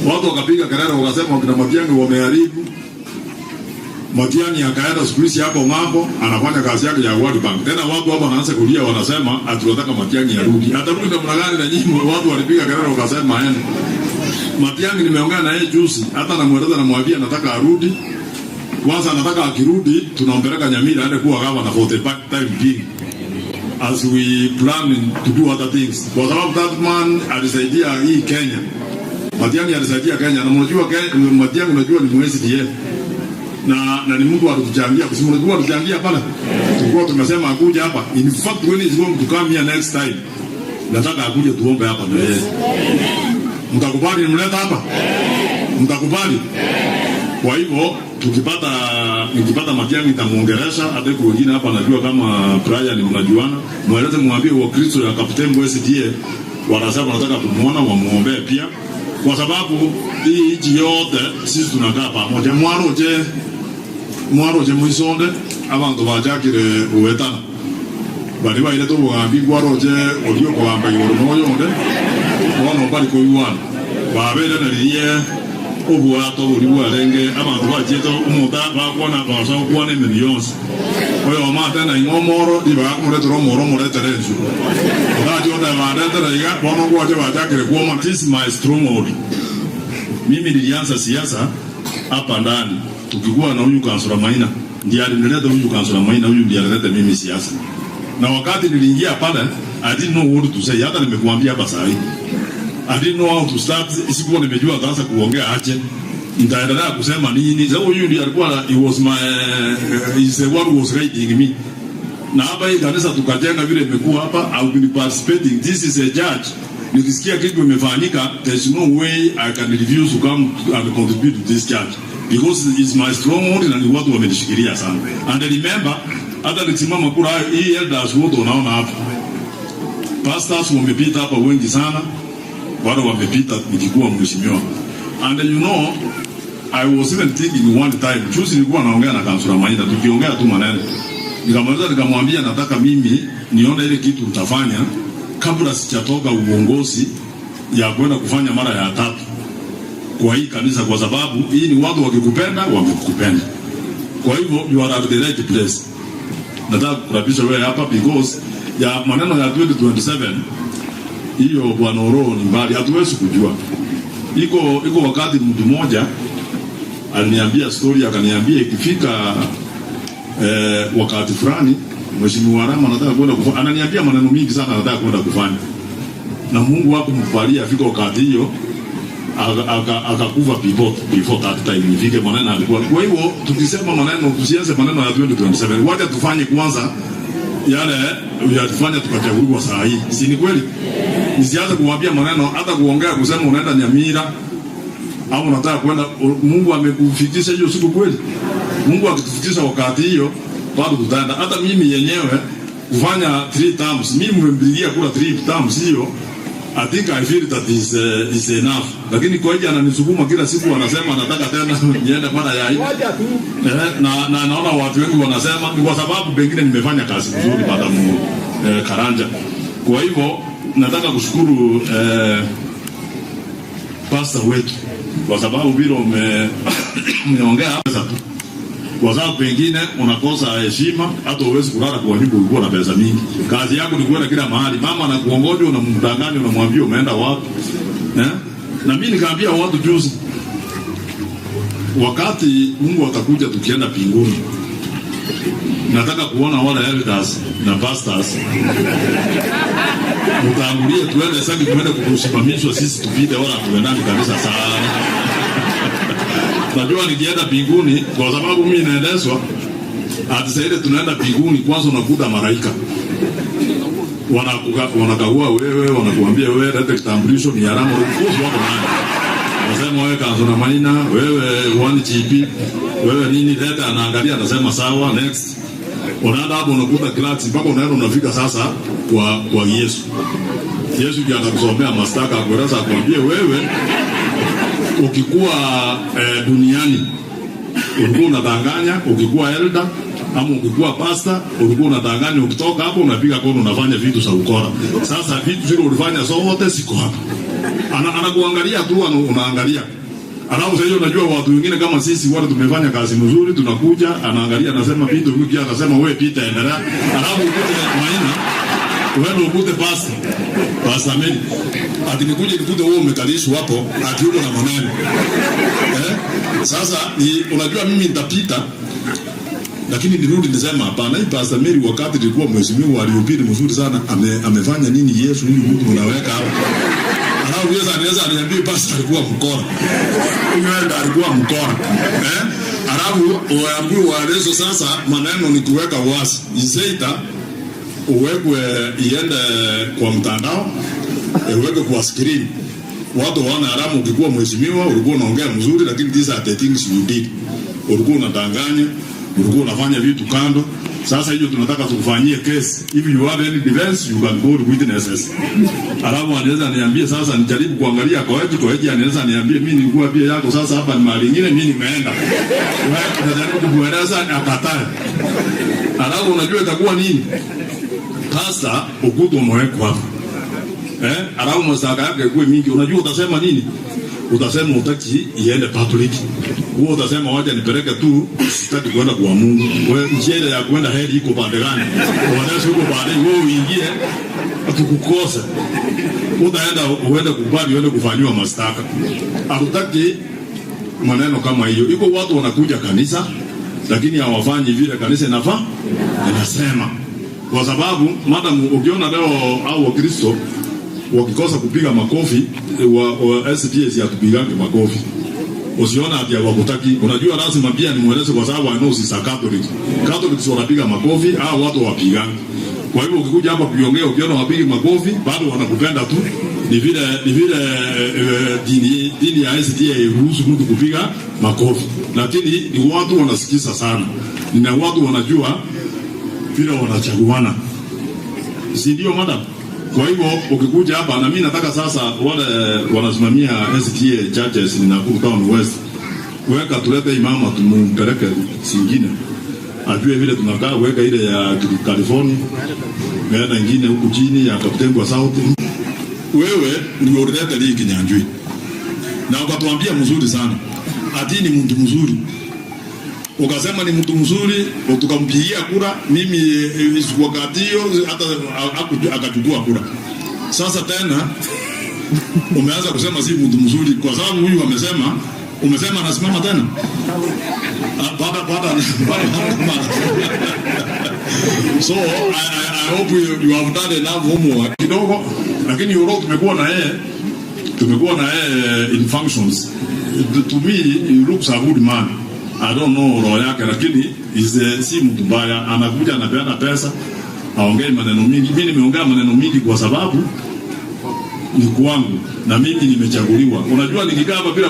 Watu wakapiga kelele wakasema kina Matiang'i wameharibu. Matiang'i akaenda siku hizi hapo ng'ambo anafanya kazi yake ya World Bank. Tena watu hapa wanaanza kulia wanasema tunataka Matiang'i arudi. Atarudi namna gani na nyinyi watu walipiga kelele wakasema aende. Matiang'i nimeongea na yeye juzi, hata namueleza namwambia nataka arudi. Kwanza nataka akirudi tunampeleka Nyamira aende kuwa gavana for the time being. As we plan to do other things. Kwa sababu that man alisaidia hii Kenya. Matiang'i alisaidia Kenya na mnajua Matiang'i unajua ni mwezi die. Na ni mtu alituchangia kusema unajua alituchangia pale. Tulikuwa tumesema akuja hapa. In fact when he's going to come here next time. Nataka akuje tuombe hapa na yeye. Mtakubali nimleta hapa? Mtakubali? Kwa hivyo nikipata Matiang'i nitamuongelesha hata kwa wengine hapa najua kama Brian mnajuana. Mweleze mwambie wa Kristo ya Kapteni Mwesidie wanasema nataka kumuona wamuombee pia. Kwa sababu hii nchi yote sisi tunakaa pamoja. Mwaroje mwisonde abantu bajakire uwetana. Bali baile to bugambi gwaroje olio ko bamba yoro moyo onde. Ono bali ko yuana. Babele na liye obwato buli arenge abantu bajeto umuta bakwana basa kwana millions. Oyo amata na ngomoro diba kumure toro moro terezu. Ndajo da bada iga bono gwaje bajakire kwa this my stronghold. Mimi nilianza siasa hapa ndani tukikuwa na huyu kansula Maina ndiye alinileta huyu kansula Maina huyu ndiye alinileta mimi siasa. Na wakati niliingia pale I didn't know what to say, hata nimekuambia hapa sasa hivi. I didn't know how to start, sikuwa nimejua ataanza kuongea aje. Nitaendelea kusema nini? Sasa huyu ndiye alikuwa is the one who was guiding me. Na hapa hii kanisa tukajenga vile imekuwa hapa, I will be participating. This is a judge. Nikisikia kitu imefanyika, there's no way I can refuse to come and contribute to this church. Because it's my stronghold na ni watu wamenishikilia sana. And remember, hata nikisimama kura hii elders wote unaona hapa. Pastors wamepita hapa wengi sana. Wale wamepita nikikuwa mheshimiwa. And you know, I was even thinking one time, juzi nilikuwa naongea na kansula Maina, tukiongea tu maneno. Nikamwambia nataka mimi nione ile kitu utafanya kabla sijatoka uongozi ya kwenda kufanya mara ya tatu kwa hii kanisa, kwa sababu hii ni watu wakikupenda wamekupenda. Kwa hivyo you are at the right place. Nataka kurabisha wewe hapa because ya maneno ya 2027 hiyo bwana Oro ni mbali, hatuwezi kujua. Iko wakati mtu mmoja aliniambia story, akaniambia ikifika wakati fulani Mheshimiwa Rama anataka kwenda kufanya, ananiambia maneno mingi sana anataka kwenda kufanya. Na Mungu wako mkubalia afika wakati hiyo akakufa before that time ifike maneno alikuwa. Kwa hivyo tukisema maneno tusianze maneno ya 2027. Wacha tufanye kwanza yale yatufanya tukachaguliwa saa hii. Si ni kweli? Nisianze kuambia maneno hata kuongea kusema unaenda Nyamira au unataka kwenda. Mungu amekufikisha hiyo siku kweli? Mungu akitufikisha wakati hiyo bado tutaenda. Hata mimi yenyewe kufanya 3 terms, mimi nimempigia kula 3 terms hiyo, I think I feel that is enough. Lakini kwa hiyo ananisukuma kila siku, anasema anataka tena niende mara ya hiyo. Na naona watu wengi wanasema ni kwa sababu pengine nimefanya kazi nzuri baada Karanja. Kwa hivyo nataka kushukuru pastor wetu kwa sababu vile umeongea hapa. Kwa sababu pengine unakosa heshima, hata uwezi kulala kwa nyumba ulikuwa na pesa mingi. Kazi yako ni kwenda kila mahali. Mama anakuongoja, unamdanganya, unamwambia umeenda wapi. Na mimi nikaambia watu juzi, wakati Mungu atakuja tukienda mbinguni, nataka kuona wale elders na pastors mtaangulie tuende sasa tuende kukusimamishwa sisi tupite wala tuendani kabisa sana. Najua nikienda mbinguni kwa sababu mimi naendeswa atisaide tunaenda mbinguni, kwanza unakuta malaika wanakagua wewe, wanakuambia wewe leta kitambulisho ni alama ruhusu wako nani. Anasema wewe kansula Maina, wewe 1GP, wewe nini leta, anaangalia anasema sawa, next. Unaenda hapo unakuta class mpaka unaenda unafika sasa kwa Yesu. Yesu ndiye anakusomea mashtaka akueleza akwambie wewe ukikuwa duniani ulikuwa unadanganya, ukikuwa elder ama ukikuwa pastor ulikuwa unadanganya, ukitoka hapo unapiga kono unafanya vitu za ukora. Sasa vitu zile ulifanya zote siko hapa. Anakuangalia tu, unaangalia Alafu sasa unajua watu wengine kama sisi wote tumefanya kazi nzuri, tunakuja anaangalia anasema Peter wiki anasema wewe Peter endelea. Alafu ukute Maina wewe ukute pasta mimi. Ati nikuje wewe umekalishwa hapo ati uko na maneno. Sasa unajua mimi nitapita lakini nirudi nisema hapana, hii Pastor Mary wakati ilikuwa mheshimiwa alihubiri mzuri sana, amefanya nini Yesu huyu mtu unaweka hapo. Alafu Yesu anaweza aniambia Pastor alikuwa mkora. Huyu alikuwa mkora. Alafu waambiwa Yesu sasa maneno ni kuweka wazi. Isaita uwekwe iende kwa mtandao, uweke kwa screen. Watu wana haramu ukikuwa mheshimiwa ulikuwa unaongea mzuri lakini these are the things you did. Ulikuwa unadanganya, ulikuwa unafanya vitu kando. Sasa hiyo tunataka tukufanyie case. If you have any defense you can go to witnesses. Alafu anaweza niambie sasa nijaribu kuangalia kwa wapi anaweza niambie mimi nilikuwa pia yako sasa hapa ni mahali nyingine mimi nimeenda. Wewe unajaribu kueleza akatae. Alafu unajua itakuwa nini? Pasta ukuto umewekwa hapa. Alafu masaka yake kuwe mingi. Unajua utasema nini? Utasema utaki iende public. Wewe utasema wacha nipeleke tu sitaki kwenda kwa Mungu. Wewe njia ya kwenda heri iko pande gani? Wanaweza huko baadaye wewe uingie atukukose. Uende kubali uende kufanywa mashtaka. Hatutaki maneno kama hiyo. Iko watu wanakuja kanisa lakini hawafanyi vile kanisa inasema. Kwa sababu madam ukiona leo au Wakristo wakikosa kupiga makofi wa SDS ya kupiga makofi. Usiona ati hawakutaki. Unajua lazima pia nimueleze kwa sababu I know si Catholic. Catholics wanapiga makofi au watu wapiga. Kwa hivyo ukikuja hapa kuongea ukiona wapigi makofi bado wanakupenda tu. Ni vile dini ya SDS iruhusu mtu kupiga makofi. Lakini ni watu wanasikiza sana. Ni watu wanajua vile wanachaguana. Si ndio madam? Kwa hivyo ukikuja hapa na mimi nataka sasa wale wanasimamia STA churches ni Nakuru Town West weka tulete imama tumumpeleke singine ajue vile tunakaa, weka ile ya California na nyingine huku chini ya Kaptembwa South. Wewe ndio ulileta ligi Nyanjui na ukatuambia mzuri sana ati ni mtu mzuri, ukasema ni mtu mzuri, tukampigia kura. Mimi wakati hiyo hata akachukua kura. Sasa tena umeanza kusema si mtu mzuri kwa sababu huyu umesema anasimama tena. So I hope you have done enough homework kidogo, lakini Europe tumekuwa na yeye in functions. To me he looks a good man. I don't know roho yake lakini si mtu mbaya, anakuja anapeana pesa, aongee maneno mingi. Mimi nimeongea maneno mingi kwa sababu ni kwangu na mimi nimechaguliwa. Unajua nikikaa hapa bila